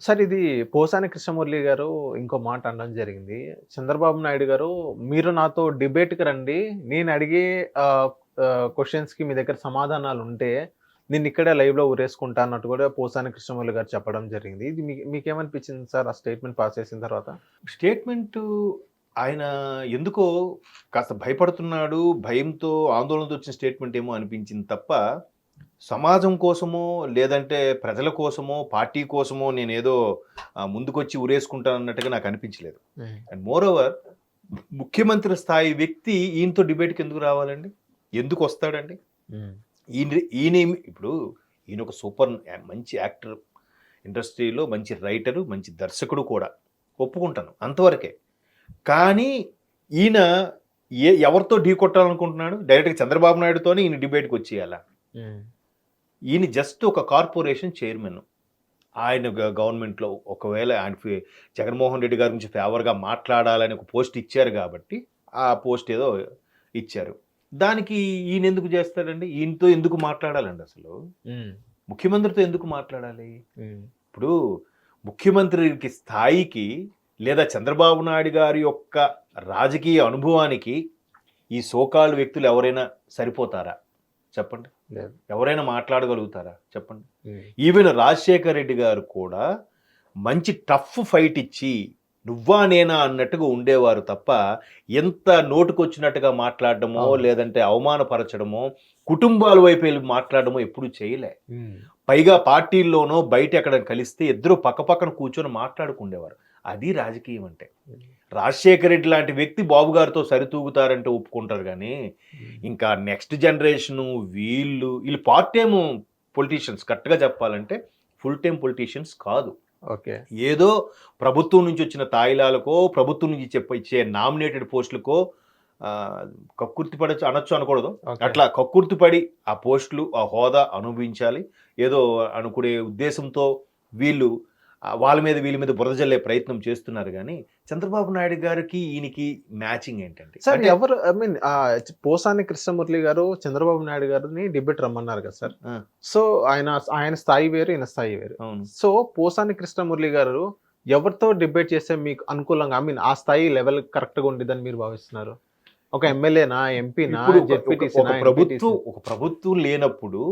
Sir ఇది పోసాని కృష్ణమురళి గారు ఇంకో మాట అనడం జరిగింది. చంద్రబాబు నాయుడు గారు, "మీరు నాతో డిబేట్‌కి రండి. నేను అడిగే ఆహ్, క్వెషన్స్‌కి మీ దగ్గర సమాధానాలుంటే, నిన్నిక్కడే లైవ్‌లో ఉరేసుకుంటా" అన్నట్టు కూడా పోసాని కృష్ణమురళి గారు చెప్పడం జరిగింది. ఇది మీకేమనిపించింది సార్ ఆ స్టేట్‌మెంట్ పాస్ చేసిన తర్వాత? స్టేట్మెంటు ఆయన ఎందుకో కాస్త భయపడుతున్నాడు. భయంతో, ఆందోళనతో వచ్చిన స్టేట్మెంట్ ఏమో అనిపించింది తప్ప, సమాజం కోసమో, లేదంటే ప్రజల కోసమో, పార్టీ కోసమో నేనేదో ముందుకొచ్చి ఉరేసుకుంటానన్నట్టుగా నాకు అనిపించలేదు. హ్మ్. అండ్ మోర్ ఓవర్ ముఖ్యమంత్రి స్థాయి వ్యక్తి ఈయనతో డిబేట్‌కి ఎందుకు రావాలండి? ఎందుకొస్తాడండి? హ్మ్. ఈయనేమి ఇప్పుడు ఈయన ఒక సూపర్ మంచి యాక్టర్. ఇండస్ట్రీలో మంచి రైటరు, మంచి దర్శకుడు కూడా. ఒప్పుకుంటాను అంతవరకే. కానీ ఈయన ఎవరితో ఢీకొట్టాలనుకుంటున్నాడు? డైరెక్ట్‌గా చంద్రబాబు నాయుడుతోనే ఈయన డిబేట్‌కొచ్చేయాలా? హ్మ్. ఈయన జస్ట్ ఒక కార్పొరేషన్ చైర్మన్. ఆయన గవర్నమెంట్‌లో ఒకవేళ ఆయన జగన్మోహన్ రెడ్డి గారి గురించి ఫేవర్‌గా మాట్లాడాలని ఒక పోస్ట్ ఇచ్చారు గాబట్టి, ఆ పోస్ట్ ఏదో ఇచ్చారు. దానికి ఈయనెందుకు జేస్తాడండి? ఈయనతో ఎందుకు మాట్లాడాలండి అసలు? హ్మ్. ముఖ్యమంత్రితో ఎందుకు మాట్లాడాలి? హ్మ్. ఇప్పుడు ముఖ్యమంత్రికి స్థాయికి లేదా చంద్రబాబు నాయుడు గారి యొక్క రాజకీయ అనుభవానికి ఈ సోకాల్డ్ వ్యక్తులు ఎవరైనా సరిపోతారా? చెప్పండి. లేదు. ఎవరైనా మాట్లాడగలుగుతారా? చెప్పండి. హ్మ్. ఈవెన్ రాజశేఖర్ రెడ్డి గారు కూడా మంచి టఫ్ ఫైట్ ఇచ్చి నువ్వా నేనా అన్నట్టుగా ఉండేవారు తప్ప, ఎంత నోటికొచ్చినట్టుగా మాట్లాడడమో, అవును. లేదంటే అవమానపరచడమో, కుటుంబాల వైపు వెళ్లి మాట్లాడడమో ఎప్పుడూ చేయలే. హ్మ్. పైగా పార్టీల్లోనో బయట ఎక్కడైనా కలిస్తే ఇద్దరు పక్కపక్కన కూర్చొని మాట్లాడుకుండేవారు. అది రాజకీయం అంటే. హ్మ్. రాజశేఖర రెడ్డి లాంటి వ్యక్తి బాబు గారితో సరితూగుతారంటే ఒప్పుకుంటారు గానీ, హ్మ్. ఇంకా నెక్స్ట్ జనరేషను వీళ్ళు పార్ట్ టైమ్ పొలిటీషియన్స్ కరెక్ట్‌గా చెప్పాలంటే ఫుల్ టైమ్ పొలిటీషియన్స్ కాదు. ఓకే. ఏదో ప్రభుత్వం నుంచి వచ్చిన తాయిలాలకో, ప్రభుత్వం నుంచి ఇచ్చే నామినేటెడ్ పోస్టులకో ఆహ్, కక్కుర్తి పడొచ్చు అనొచ్చో అనకూడదో. ఓకే. అట్లా కక్కుర్తి పడి ఆ పోస్టులు, ఆ హోదా అనుభవించాలి. ఏదో అనుకునే ఉద్దేశంతో వీళ్ళు వాళ్ళ మీద వీళ్ళ మీద బురద జల్లే ప్రయత్నం చేస్తున్నారు గానీ, చంద్రబాబు నాయుడు గారికి, ఈయనకి మ్యాచింగ్ ఏంటండి? సార్ అంటే ఎవరు ఐ మీన్ పోసాని కృష్ణమురళి గారు చంద్రబాబు నాయుడు గారిని డిబేట్ రమ్మన్నారు కదా సార్. ఆ! సో, ఆయన ఆయన స్థాయి వేరు, ఈయన స్థాయి వేరు. అవును. సో, పోసాని కృష్ణమురళి గారు ఎవరితో డిబేట్ చేస్తే మీకు అనుకూలంగా ఐ మీన్ ఆ స్థాయి లెవెల్ కరెక్ట్‌గా ఉండిద్దని మీరు భావిస్తున్నారు? ఒక ఎమ్మెల్యేనా? ఎంపీనా? ఇప్పుడు ఒక ఒక ఒక జెడ్పీటీసీనా? ప్రభుత్వం ఎంపీటీసీ? ఒక ప్రభుత్వం లేనప్పుడు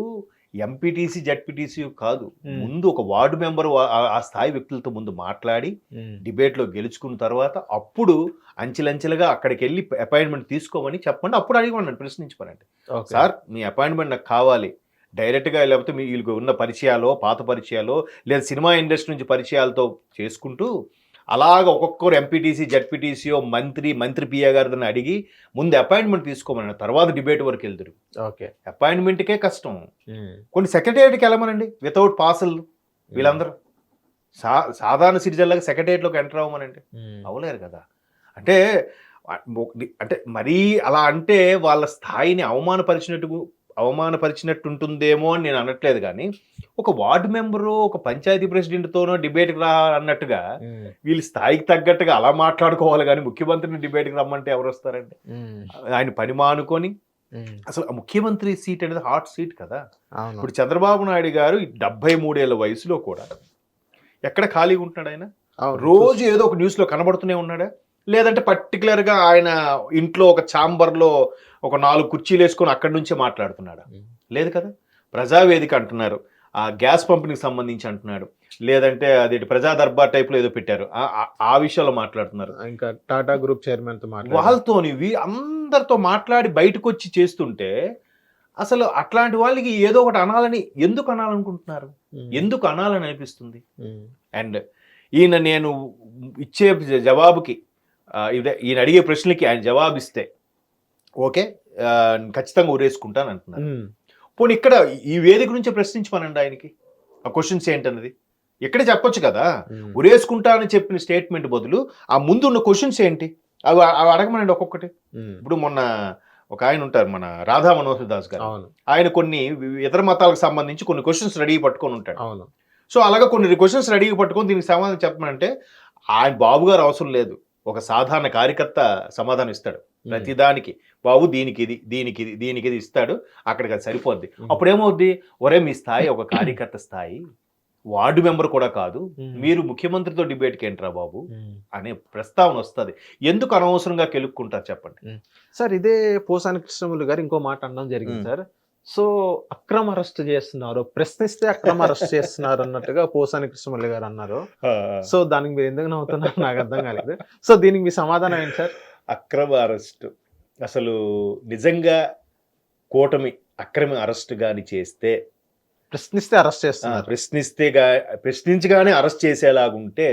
ఎంపీటీసీ, జడ్పీటీసీ కాదు. హ్మ్. ముందు ఒక వార్డ్ మెంబర్ ఆ స్థాయి వ్యక్తులతో ముందు మాట్లాడి, హ్మ్. డిబేట్‌లో గెలుచుకున్న తర్వాత అప్పుడు అంచెలంచెలుగా అక్కడికెళ్ళి అపాయింట్‌మెంట్ తీసుకోమని చెప్పండి. అప్పుడు అడగమనండి, ప్రశ్నించమనండి. ఓకే. సార్ మీ అపాయింట్‌మెంట్ నాకు కావాలి. డైరెక్ట్‌గా లేకపోతే వీళ్ళకి ఉన్న పరిచయాలో, పాత పరిచయాలో లేదా సినిమా ఇండస్ట్రీ నుంచి పరిచయాలతో చేసుకుంటూ అలాగ ఒక్కొక్కరు ఎంపీటీసీ, జడ్పీటీసీయో, మంత్రి పిఏ గారిని అడిగి ముందు అపాయింట్‌మెంట్ తీసుకోమనండి. తర్వాత డిబేట్ వరకెళ్దురు. ఓకే. అపాయింట్‌మెంట్‌కే కష్టం. హ్మ్. కొన్ని సెక్రటేరియట్‌కెళ్ళమనండి వితౌట్ పాసులు హ్మ్. వీళ్ళందరూ. సాధారణ సిటిజన్‌లాగా సెక్రటేరియట్‌లోకి ఎంటర్ అవ్వమనండి. హ్మ్. అవ్వలేరు కదా! అంటే అంటే మరీ అలా అంటే వాళ్ళ స్థాయిని అవమానపరిచినట్టుంటుందేమో అని నేను అనట్లేదు గానీ, ఒక వార్డ్ మెంబరో, ఒక పంచాయతీ ప్రెసిడెంట్‌తోనో డిబేట్‌కి రా అన్నట్టుగా హ్మ్. వీళ్ళ స్థాయికి తగ్గట్టుగా అలా మాట్లాడుకోవాలి గానీ, ముఖ్యమంత్రిని డిబేట్‌కి రమ్మంటే ఎవరొస్తారండి? హ్మ్. ఆయన పని మానుకొని హ్మ్. అసలు ఆ ముఖ్యమంత్రి సీట్ అనేది హాట్ సీట్ కదా! అవును. ఇప్పుడు చంద్రబాబు నాయుడు గారు 73 ఏళ్ల వయసులో కూడా ఎక్కడ ఖాళీగా ఉంటున్నాడాయన? అవును. రోజు ఏదో ఒక న్యూస్‌లో కనబడుతూనే ఉన్నాడా? లేదంటే పర్టిక్యులర్‌గా ఆయన ఇంట్లో ఒక ఛాంబర్‌లో ఒక 4 కుర్చీలేసుకొని అక్కడి నుంచే మాట్లాడుతున్నాడా? హ్మ్. లేదు కదా! ప్రజావేదిక అంటున్నారు. ఆ గ్యాస్ పంపిణీకి సంబంధించి అంటున్నాడు. లేదంటే అదేంటి ప్రజా దర్బార్ టైప్‌లో ఏదో పెట్టారు. ఆ విషయాల్లో మాట్లాడుతున్నారు. ఇంకా టాటా గ్రూప్ చైర్మన్‌తో మాట్లాడారు. వాళ్ళతోని అందరితో మాట్లాడి బయటకొచ్చి చేస్తుంటే, అసలు అట్లాంటి వాళ్ళకి ఏదో ఒకటి అనాలని ఎందుకు అనాలనుకుంటున్నారు? హ్మ్. ఎందుకు అనాలని అనిపిస్తుంది? హ్మ్. అండ్ ఈయన నేను ఇచ్చే జవాబుకి ఇదే ఈయన అడిగే ప్రశ్నలకి ఆయన జవాబిస్తే ఓకే. ఖచ్చితంగా ఉరేసుకుంటానంటున్నారు. హ్మ్. పోనీ ఇక్కడ ఈ వేదిక నుంచే ప్రశ్నించమనండి ఆయనకి. ఆ క్వెషన్స్ ఏంటన్నది. ఇక్కడే చెప్పొచ్చు కదా! హ్మ్. ఉరేసుకుంటా అని చెప్పిన స్టేట్‌మెంట్ బదులు, ఆ ముందున్న క్వెషన్స్ ఏంటి? అవి అడగమనండి ఒక్కొక్కటి. హ్మ్. ఇప్పుడు మొన్న ఒకాయన ఉంటారు మన 'రాధా మనోహర్ దాస్' గారు. అవును. ఆయన కొన్ని ఇతర మతాలకు సంబంధించి కొన్ని క్వెషన్స్ రెడీగా పట్టుకొనుంటాడు. అవును. సో, అలాగా కొన్ని క్వెషన్స్ రెడీగా పట్టుకొని దీనికి సమాధానం చెప్పమనంటే, ఆయన బాబు గారు అవసరం లేదు. ఒక సాధారణ కార్యకర్త సమాధానం ఇస్తాడు. హ్మ్. ప్రతిదానికి బాబు దీనికిది, దీనికిది, దీనికిది ఇస్తాడు. అక్కడికి అది సరిపోద్ది. హ్మ్. అప్పుడేమవుద్ది? ఒరేయ్! మీ స్థాయి ఒక కార్యకర్త స్థాయి. వార్డు మెంబర్ కూడా కాదు, ఉమ్, మీరు ముఖ్యమంత్రితో డిబేట్కి ఏంట్రా బాబు ఉమ్, అనే ప్రస్తావన వస్తుంది. ఎందుకు అనవసరంగా కెలుక్కుంటారు చెప్పండి. ఉమ్. సార్ ఇదే పోసాని కృష్ణమురళి గారు ఇంకో మాట అనడం జరిగింది ఉమ్. సార్. సో అక్రమ అరెస్ట్ చేస్తున్నారు, ప్రశ్నిస్తే అక్రమ అరెస్ట్ చేస్తున్నారు అన్నట్టుగా పోసాని కృష్ణమురళి గారు అన్నారు. సో దానికి మీరు ఎందుకు నవ్వుతున్నారు నాకు అర్థం కాలేదు. సో దీనికి మీ సమాధానం ఏంటి సార్? అక్రమ అరెస్ట్ అసలు నిజంగా కూటమి అక్రమ అరెస్ట్ గాని చేస్తే, ప్రశ్నిస్తే అరెస్ట్ చేస్తున్నారు. ప్రశ్నించగానే అరెస్ట్ చేసేలాగుంటే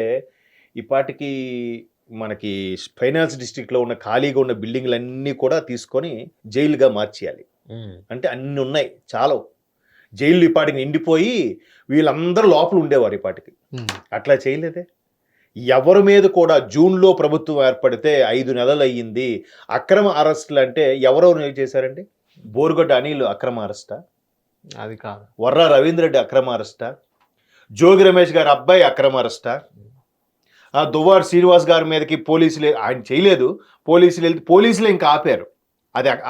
ఇప్పటికి మనకి ఫైనాన్స్ డిస్ట్రిక్ట్లో ఉన్న ఖాళీగా ఉన్న బిల్డింగ్లన్నీ కూడా తీసుకొని జైలుగా మార్చేయాలి. ఉమ్, అంటే అన్ని ఉన్నాయి, చాలా జైలు ఇప్పటికి నిండిపోయి వీళ్ళందరూ లోపల ఉండేవారు. ఇప్పటికి ఉమ్, అట్లా చేయలేదే. ఎవరి మీద కూడా జూన్లో ప్రభుత్వం ఏర్పడితే 5 నెలలు అయ్యింది. అక్రమ అరెస్టులు అంటే ఎవరెవరు చేశారండి? బోరుగడ్డ అనిల్ అక్రమ అరెస్టా? అది కాదు. వర్రా రవీంద్రెడ్డి అక్రమ అరెస్టా? జోగి రమేష్ గారి అబ్బాయి అక్రమ అరెస్టా? దువ్వాడ శ్రీనివాస్ గారి మీదకి పోలీసులు, ఆయన చేయలేదు, పోలీసులు ఇంకా ఆపారు.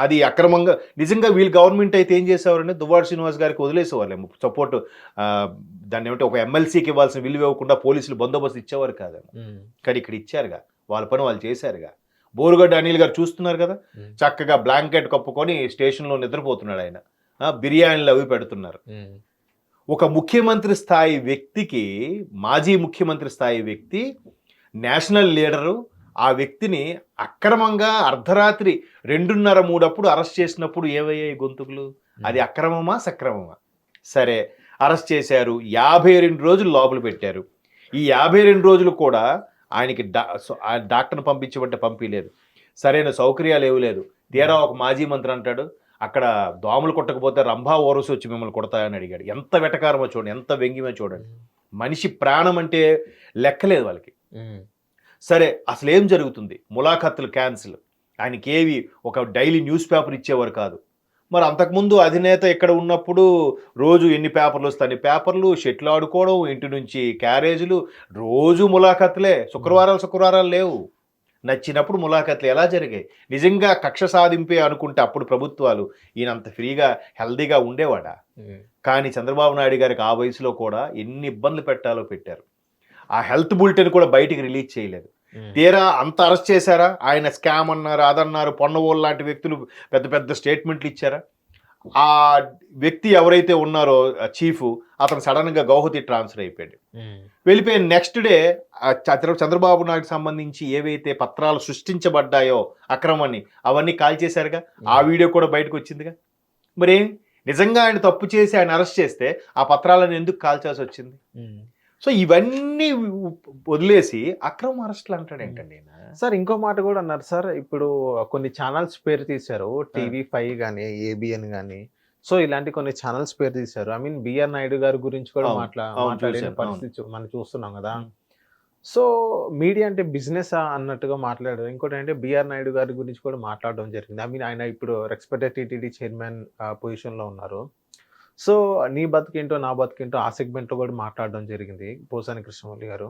అది అక్రమంగా. నిజంగా వీళ్ళు గవర్నమెంట్ అయితే ఏం చేసేవారంటే దువ్వాడ శ్రీనివాస్ గారికి వదిలేసేవాళ్ళేమో సపోర్ట్. దాన్ని ఏమంటే ఒక ఎమ్మెల్సీకి ఇవ్వాల్సిన విలువ ఇవ్వకుండా పోలీసులు బందోబస్తు ఇచ్చేవారు కాదేమో. ఉమ్, కానీ ఇక్కడ ఇచ్చారుగా, వాళ్ళ పని వాళ్ళు చేశారుగా. బోరుగడ్డ అనిల్ గారు చూస్తున్నారు కదా, చక్కగా బ్లాంకెట్ కప్పుకొని స్టేషన్లో నిద్రపోతున్నాడు ఆయన. బిర్యానీలు అవి పెడుతున్నారు. ఉమ్, ఒక ముఖ్యమంత్రి స్థాయి వ్యక్తికి, మాజీ ముఖ్యమంత్రి స్థాయి వ్యక్తి, నేషనల్ లీడరు, ఆ వ్యక్తిని అక్రమంగా అర్ధరాత్రి 2:30-3 అప్పుడు అరెస్ట్ చేసినప్పుడు ఏవయ్యాయి గొంతుకులు? అది అక్రమమా సక్రమమా? సరే, అరెస్ట్ చేశారు, 52 రోజులు లోపల పెట్టారు. ఈ 52 రోజులు కూడా ఆయనకి డాక్టర్ని పంపించమంటే పంపించలేదు, సరైన సౌకర్యాలు ఏవి లేదు. తీరా ఒక మాజీ మంత్రి అంటాడు, అక్కడ దోమలు కొట్టకపోతే రంభా ఓరసి వచ్చి మిమ్మల్ని కొడతాయని అడిగాడు. ఎంత వెటకారమో చూడండి, ఎంత వ్యంగ్యమో చూడండి. మనిషి ప్రాణం అంటే లెక్కలేదు వాళ్ళకి. ఉమ్, సరే, అసలు ఏం జరుగుతుంది? ములాఖత్తులు క్యాన్సిల్. ఆయనకి ఏవి ఒక డైలీ న్యూస్ పేపర్ ఇచ్చేవారు కాదు. మరి అంతకుముందు అధినేత ఇక్కడ ఉన్నప్పుడు రోజు ఎన్ని పేపర్లు వస్తాయి, పేపర్లు, షెట్లు ఆడుకోవడం, ఇంటి నుంచి క్యారేజీలు, రోజు ములాఖత్తులే. శుక్రవారాలు లేవు. నచ్చినప్పుడు ములాఖత్లు ఎలా జరిగాయి? నిజంగా కక్ష సాధింపే అనుకుంటే అప్పుడు ప్రభుత్వాలు ఈయనంత ఫ్రీగా హెల్దీగా ఉండేవాడా? కానీ చంద్రబాబు నాయుడు గారికి ఆ వయసులో కూడా ఎన్ని ఇబ్బందులు పెట్టాలో పెట్టారు. ఆ హెల్త్ బులెటిన్ కూడా బయటికి రిలీజ్ చేయలేదు. తీరా అంత అరెస్ట్ చేశారా? ఆయన స్కామ్ అన్నారు, అదన్నారు, పొన్నవోళ్ళు లాంటి వ్యక్తులు పెద్ద పెద్ద స్టేట్మెంట్లు ఇచ్చారా? ఆ వ్యక్తి ఎవరైతే ఉన్నారో చీఫ్, అతను సడన్గా గౌహతి ట్రాన్స్ఫర్ అయిపోయాడు. వెళ్ళిపోయిన నెక్స్ట్ డే చంద్రబాబు నాయుడుకి సంబంధించి ఏవైతే పత్రాలు సృష్టించబడ్డాయో అక్రమాన్ని, అవన్నీ కాల్ చేశారుగా. ఆ వీడియో కూడా బయటకు వచ్చిందిగా. మరి నిజంగా ఆయన తప్పు చేసి ఆయన అరెస్ట్ చేస్తే ఆ పత్రాలను ఎందుకు కాల్చాల్సి వచ్చింది? సో ఇవన్నీ వదిలేసి అక్రమ అరెస్టులు అంటాడు ఏంటండి సార్? ఇంకో మాట కూడా అన్నారు సార్, ఇప్పుడు కొన్ని ఛానల్స్ పేరు తీశారు, TV5 కానీ, ABN కానీ. సో ఇలాంటి కొన్ని ఛానల్స్ పేరు తీశారు. ఐ మీన్ బిఆర్ నాయుడు గారి గురించి కూడా మాట్లాడిన పరిస్థితి మనం చూస్తున్నాం కదా. సో మీడియా అంటే బిజినెస్ అన్నట్టుగా మాట్లాడారు. ఇంకోటి అంటే బిఆర్ నాయుడు గారి గురించి కూడా మాట్లాడడం జరిగింది. ఐ మీన్ ఆయన ఇప్పుడు రెస్పెక్టెడ్ TTD చైర్మన్ పొజిషన్లో ఉన్నారు. సో నీ బతుకేంటో నా బతుకేంటో ఆ సెగ్మెంట్లో కూడా మాట్లాడడం జరిగింది పోసాని కృష్ణమురళి గారు.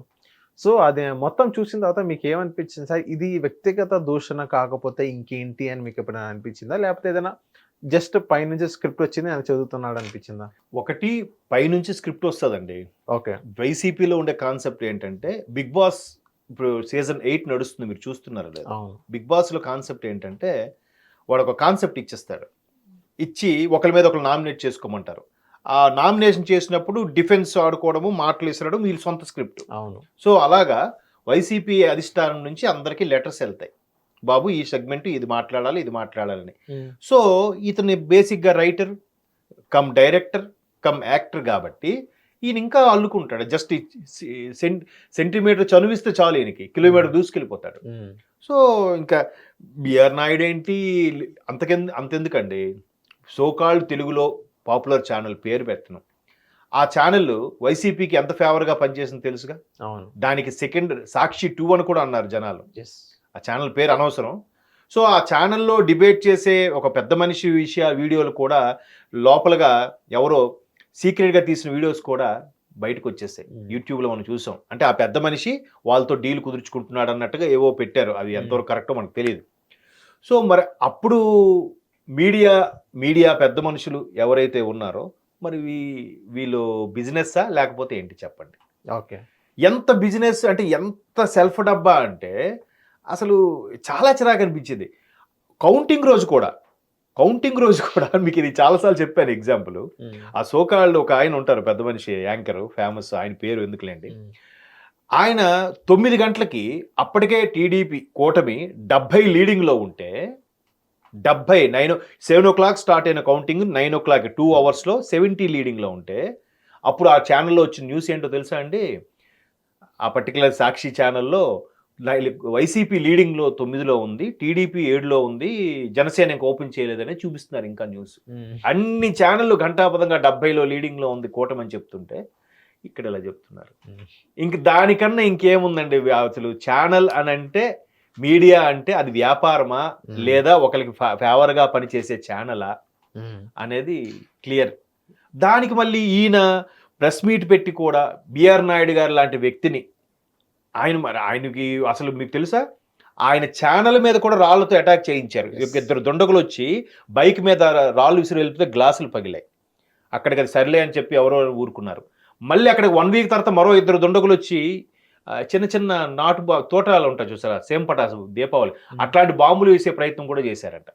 సో అదే మొత్తం చూసిన తర్వాత మీకు ఏమనిపించింది సార్? ఇది వ్యక్తిగత దూషణ కాకపోతే ఇంకేంటి అని మీకు ఎప్పుడైనా అనిపించిందా? లేకపోతే ఏదైనా జస్ట్ పైనుంచి స్క్రిప్ట్ వచ్చింది ఆయన చదువుతున్నాడు అనిపించిందా? ఒకటి, పైనుంచి స్క్రిప్ట్ వస్తుందండి. ఓకే. వైసీపీలో ఉండే కాన్సెప్ట్ ఏంటంటే, బిగ్ బాస్ ఇప్పుడు సీజన్ 8 నడుస్తుంది, మీరు చూస్తున్నారు లేదా? బిగ్ బాస్లో కాన్సెప్ట్ ఏంటంటే, వాడు ఒక కాన్సెప్ట్ ఇచ్చేస్తాడు, ఇచ్చి ఒకరి మీద ఒకరు నామినేట్ చేసుకోమంటారు. ఆ నామినేషన్ చేసినప్పుడు డిఫెన్స్ ఆడుకోవడము, మాటలు ఇసరడం వీళ్ళ సొంత స్క్రిప్ట్. అవును. సో అలాగా వైసీపీ అధిష్టానం నుంచి అందరికీ లెటర్స్ వెళ్తాయి, బాబు ఈ సెగ్మెంట్ ఇది మాట్లాడాలి, ఇది మాట్లాడాలని. సో ఇతని బేసిక్గా writer cum director come actor కాబట్టి ఈయన ఇంకా అల్లుకుంటాడు. జస్ట్ సెంటీమీటర్ చనువిస్తే చాలు, ఈయనకి కిలోమీటర్ దూసుకెళ్ళిపోతాడు. సో ఇంకా బిఆర్ నాయుడు ఏంటి అంతెందుకండి, సోకాల్డ్ తెలుగులో పాపులర్ ఛానల్ పేరు పెట్టను. ఆ ఛానల్ వైసీపీకి ఎంత ఫేవర్గా పనిచేసింది తెలుసుగా. అవును. దానికి సెకండ్ సాక్షి 2 అని కూడా అన్నారు జనాలు. ఆ ఛానల్ పేరు అనవసరం. సో ఆ ఛానల్లో డిబేట్ చేసే ఒక పెద్ద మనిషి వీడియోలు కూడా లోపలగా ఎవరో సీక్రెట్గా తీసిన వీడియోస్ కూడా బయటకు వచ్చేసాయి. యూట్యూబ్లో మనం చూసాం. అంటే ఆ పెద్ద మనిషి వాళ్ళతో డీల్ కుదుర్చుకుంటున్నాడు అన్నట్టుగా ఏవో పెట్టారు. అవి ఎంతవరకు కరెక్టో మనకు తెలియదు. సో మరి అప్పుడు మీడియా పెద్ద మనుషులు ఎవరైతే ఉన్నారో మరి వీళ్ళు బిజినెస్సా లేకపోతే ఏంటి చెప్పండి. ఓకే. ఎంత బిజినెస్ అంటే ఎంత సెల్ఫ్ డబ్బా అంటే అసలు చాలా చిరాకు అనిపించింది. కౌంటింగ్ రోజు కూడా మీకు ఇది చాలాసార్లు చెప్పాను ఎగ్జాంపుల్. ఆ సోకాళ్ళు ఒక ఆయన ఉంటారు, పెద్ద మనిషి యాంకర్, ఫేమస్, ఆయన పేరు ఎందుకులేండి. ఆయన 9 గంటలకి అప్పటికే టీడీపీ కూటమి 70 లీడింగ్లో ఉంటే 7 o'clock స్టార్ట్ అయిన కౌంటింగ్ 9 o'clock 2 అవర్స్లో 70 లీడింగ్లో ఉంటే అప్పుడు ఆ ఛానల్లో వచ్చిన న్యూస్ ఏంటో తెలుసా అండి? ఆ పర్టికులర్ సాక్షి ఛానల్లో వైసీపీ లీడింగ్లో 9లో ఉంది, టీడీపీ 7లో ఉంది, జనసేన ఇంకా ఓపెన్ చేయలేదని చూపిస్తున్నారు ఇంకా న్యూస్. అన్ని ఛానళ్ళు ఘంటాపథంగా 70లో లీడింగ్లో ఉంది కూటమి అని చెప్తుంటే ఇక్కడ ఇలా చెప్తున్నారు. ఇంక దానికన్నా ఇంకేముందండి? అసలు ఛానల్ అని అంటే, మీడియా అంటే అది వ్యాపారమా లేదా ఒకరికి ఫేవర్గా పనిచేసే ఛానలా అనేది క్లియర్. దానికి మళ్ళీ ఈయన ప్రెస్ మీట్ పెట్టి కూడా బిఆర్ నాయుడు గారు లాంటి వ్యక్తిని ఆయనకి అసలు మీకు తెలుసా, ఆయన ఛానల్ మీద కూడా రాళ్లతో అటాక్ చేయించారు. ఇద్దరు దుండగులు వచ్చి బైక్ మీద రాళ్ళు విసిరి వెళ్తే గ్లాసులు పగిలాయి. అక్కడికి అది సరిలే అని చెప్పి ఎవరో ఊరుకున్నారు. మళ్ళీ అక్కడికి 1 week తర్వాత మరో 2 దుండగులు వచ్చి చిన్న చిన్న తోటాలు ఉంటాయి చూసారా, సేమ్ పటాసు దీపావళి, అట్లాంటి బాంబులు వేసే ప్రయత్నం కూడా చేశారట.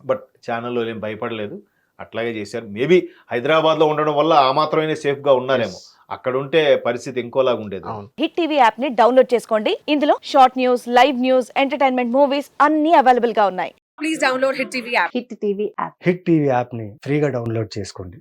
బట్ ఛానల్లో ఏం భయపడలేదు, అట్లాగే చేశారు. మేబీ హైదరాబాద్లో ఉండడం వల్ల ఆ మాత్రమే సేఫ్గా ఉన్నారేమో, అక్కడ ఉంటే పరిస్థితి ఇంకోలాగా ఉండేది. హిట్ టీవీ యాప్ ని డౌన్లోడ్ చేసుకోండి. ఇందులో short news, live news, entertainment movies అన్ని అవైలబుల్ గా ఉన్నాయి. Please download Hit TV app. Hit TV app. Hit TV యాప్ని ఫ్రీగా డౌన్లోడ్ చేసుకోండి.